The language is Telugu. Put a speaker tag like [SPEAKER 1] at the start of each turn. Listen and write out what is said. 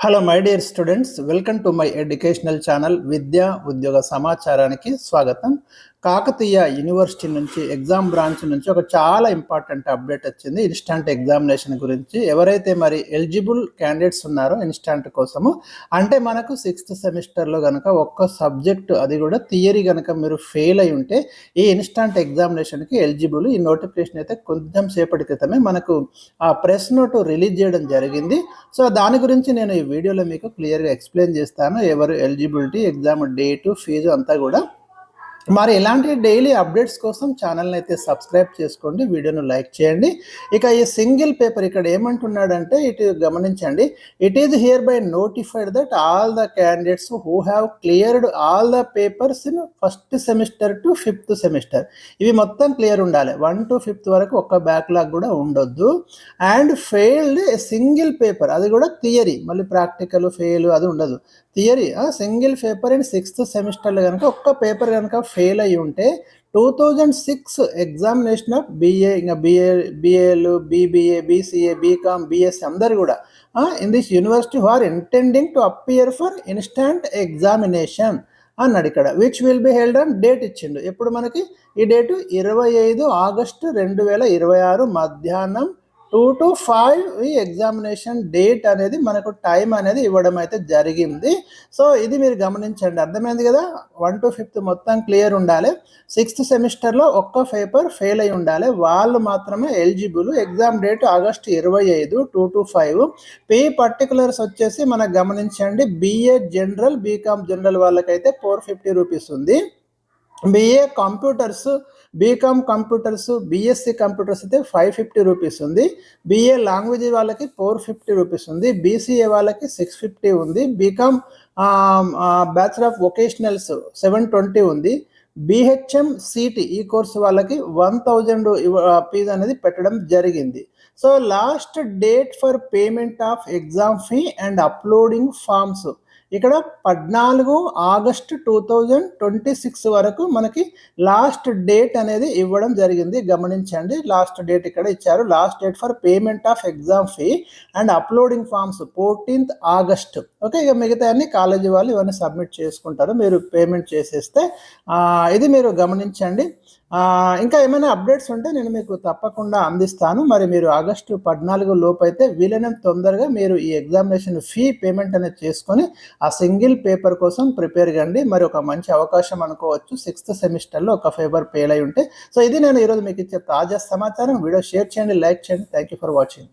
[SPEAKER 1] Hello my dear students, welcome to my educational channel విద్యా ఉద్యోగ సమాచారానికి స్వాగతం. కాకతీయ యూనివర్సిటీ నుంచి ఎగ్జామ్ బ్రాంచ్ నుంచి ఒక చాలా ఇంపార్టెంట్ అప్డేట్ వచ్చింది ఇన్స్టాంట్ ఎగ్జామినేషన్ గురించి. ఎవరైతే మరి ఎలిజిబుల్ క్యాండిడేట్స్ ఉన్నారో ఇన్స్టాంట్ కోసము, అంటే మనకు 6th సెమిస్టర్లో కనుక ఒక్క సబ్జెక్టు, అది కూడా థియరీ కనుక మీరు ఫెయిల్ అయి ఉంటే ఈ ఇన్స్టాంట్ ఎగ్జామినేషన్కి ఎలిజిబుల్. ఈ నోటిఫికేషన్ అయితే కొంచెం సేపటి క్రితమే మనకు ఆ ప్రెస్ నోటు రిలీజ్ చేయడం జరిగింది. సో దాని గురించి నేను ఈ వీడియోలో మీకు క్లియర్గా ఎక్స్ప్లెయిన్ చేస్తాను. ఎవరు ఎలిజిబిలిటీ, ఎగ్జామ్ డేటు, ఫీజు అంతా కూడా. మరి ఇలాంటి డైలీ అప్డేట్స్ కోసం ఛానల్ని అయితే సబ్స్క్రైబ్ చేసుకోండి, వీడియోను లైక్ చేయండి. ఇక ఈ సింగిల్ పేపర్ ఇక్కడ ఏమంటున్నాడంటే, ఇటు గమనించండి. It is here by notified that all the candidates who have cleared all the papers in first semester to 5th semester, ఇవి మొత్తం క్లియర్ ఉండాలి. 1 to 5th వరకు ఒక్క బ్యాక్లాగ్ కూడా ఉండొద్దు. And failed a single paper, అది కూడా థియరీ, మళ్ళీ ప్రాక్టికల్ ఫెయిల్ అది ఉండదు. Theory single paper in 6th సెమిస్టర్లో కనుక ఒక్క పేపర్ కనుక ఫెయిల్ అయ్యి ఉంటే 2006 ఎగ్జామినేషన్ ఆఫ్ బిఏ, ఇంకా బిఏలు, బీబీఏ, బీసీఏ, బీకామ్, బిఎస్సీ అందరు కూడా in this university who are intending to appear for instant examination అన్నాడు ఇక్కడ. Which will be held on date ఇచ్చిండు. ఎప్పుడు మనకి ఈ డేటు 25 ఆగస్టు 2026 మధ్యాహ్నం 2 to 5 ఈ ఎగ్జామినేషన్ డేట్ అనేది మనకు టైం అనేది ఇవ్వడం అయితే జరిగింది. సో ఇది మీరు గమనించండి, అర్థమైంది కదా. 1 to 5th మొత్తం క్లియర్ ఉండాలి. 6th సెమిస్టర్లో ఒక్క పేపర్ ఫెయిల్ అయి ఉండాలి, వాళ్ళు మాత్రమే eligible. Exam date August 25, 2 to 5. Pay particulars వచ్చేసి మనకు గమనించండి, బిఏ జనరల్, బీకామ్ జనరల్ వాళ్ళకైతే 450 రూపీస్ ఉంది. BA computers, BCom computers, BSc computers అయితే 550 రూపీస్ ఉంది. బిఏ లాంగ్వేజ్ వాళ్ళకి 450 రూపీస్ ఉంది. బీసీఏ వాళ్ళకి 650 ఉంది. బీకామ్ బ్యాచులర్ ఆఫ్ వొకేషనల్స్ 720 ఉంది. బిహెచ్ఎం సిటీ ఈ కోర్సు వాళ్ళకి 1000 ఫీజు అనేది పెట్టడం జరిగింది. So last date for payment of exam fee and uploading forms ఇక్కడ 14 ఆగస్టు 2026 వరకు మనకి లాస్ట్ డేట్ అనేది ఇవ్వడం జరిగింది. గమనించండి, లాస్ట్ డేట్ ఇక్కడ ఇచ్చారు. Last date for payment of exam fee and uploading forms 14th August. Okay, ఇక మిగతా అన్ని కాలేజీ వాళ్ళు ఇవన్నీ సబ్మిట్ చేసుకుంటారు, మీరు పేమెంట్ చేసేస్తే. ఇది మీరు గమనించండి. ఇంకా ఏమైనా అప్డేట్స్ ఉంటే నేను మీకు తప్పకుండా అందిస్తాను. మరి మీరు ఆగస్టు 14 లోపు అయితే వీలైనంత తొందరగా మీరు ఈ ఎగ్జామినేషన్ ఫీ పేమెంట్ అనేది చేసుకొని ఆ సింగిల్ పేపర్ కోసం ప్రిపేర్ కండి. మరి ఒక మంచి అవకాశం అనుకోవచ్చు, 6th సెమిస్టర్లో ఒక పేపర్ ఫెయిల్ అయి ఉంటే. సో ఇది నేను ఈరోజు మీకు ఇచ్చే తాజా సమాచారం. వీడియో షేర్ చేయండి, లైక్ చేయండి. Thank you for watching.